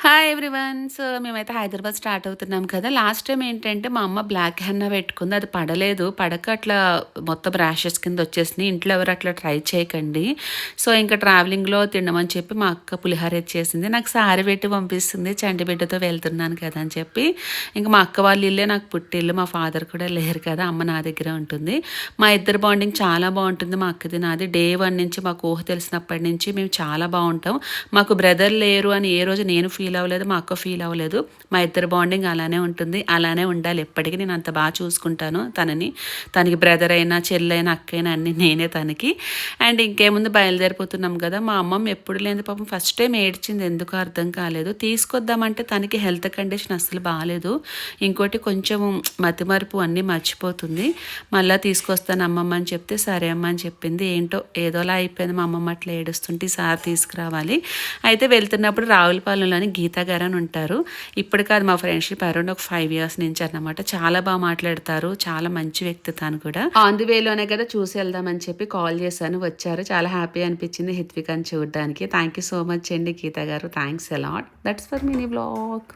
Hi everyone. So, మేమైతే Hyderabad start అవుతున్నాం కదా! లాస్ట్ టైమ్ ఏంటంటే, మా అమ్మ బ్లాక్ హెన్నా పెట్టుకుంది. అది పడలేదు. పడక అట్లా మొత్తం ర్యాషెస్ కింద వచ్చేసినాయి. ఇంట్లో ఎవరు అట్లా ట్రై చేయకండి. సో, ఇంకా ట్రావెలింగ్‌లో తినమని చెప్పి మా అక్క పులిహోర ఇచ్చేసింది. నాకు సారీ పెట్టి పంపిస్తుంది. చంటి బిడ్డతో వెళ్తున్నాను కదా అని చెప్పి. ఇంక మా అక్క వాళ్ళ ఇల్లే నాకు పుట్టిల్లు. మా ఫాదర్ కూడా లేరు కదా! అమ్మ నా దగ్గరే ఉంటుంది. మా ఇద్దరి బాండింగ్ చాలా బావుంటుంది. మా అక్కది నాది. డే 1 నుంచి మాకు ఊహ తెలిసినప్పటి నుంచి మేము చాలా బావుంటాం. మాకు బ్రదర్ లేరు అని ఏ రోజు నేను ఫీల్ అవ్వలేదు. మా అక్క ఫీల్ అవ్వలేదు. మా ఇద్దరి బాండింగ్ అలానే ఉంటుంది. అలానే ఉండాలి ఎప్పటికి. నేను అంత బాగా చూసుకుంటాను తనని. తనకి బ్రదర్ అయినా, చెల్లైనా, అక్కయినా అన్నీ నేనే తనకి. అండ్ ఇంకేముంది బయలుదేరిపోతున్నాం కదా! మా అమ్మమ్మ ఎప్పుడు లేనిది పాపం ఫస్ట్ టైం ఏడ్చింది. ఎందుకో అర్థం కాలేదు. తీసుకొద్దామంటే తనకి హెల్త్ కండిషన్ అస్సలు బాలేదు. ఇంకోటి కొంచెం మతిమరుపు అన్నీ మర్చిపోతుంది. మళ్ళా తీసుకొస్తాను అమ్మమ్మ అని చెప్తే, సరే అమ్మ అని చెప్పింది. ఏంటో ఏదోలా అయిపోయింది. మా అమ్మమ్మ అట్లా ఏడుస్తుంటే ఈసారి తీసుకురావాలి. అయితే వెళ్తున్నప్పుడు రావులపాలెంలోని గీత గారు అని ఉంటారు. ఇప్పుడు కాదు, మా ఫ్రెండ్షిప్ అరౌండ్ ఒక 5 ఇయర్స్ నుంచి అన్నమాట. చాలా బాగా మాట్లాడతారు. చాలా మంచి వ్యక్తి తను కూడా. ఆన్ ది వేలోనే కదా చూసి వెళ్దామని చెప్పి కాల్ చేశాను. వచ్చారు. చాలా హ్యాపీ అనిపించింది హిత్వికని చూడడానికి. థ్యాంక్ యూ సో మచ్ అండి గీత గారు. Thanks a lot. That's for mini vlog.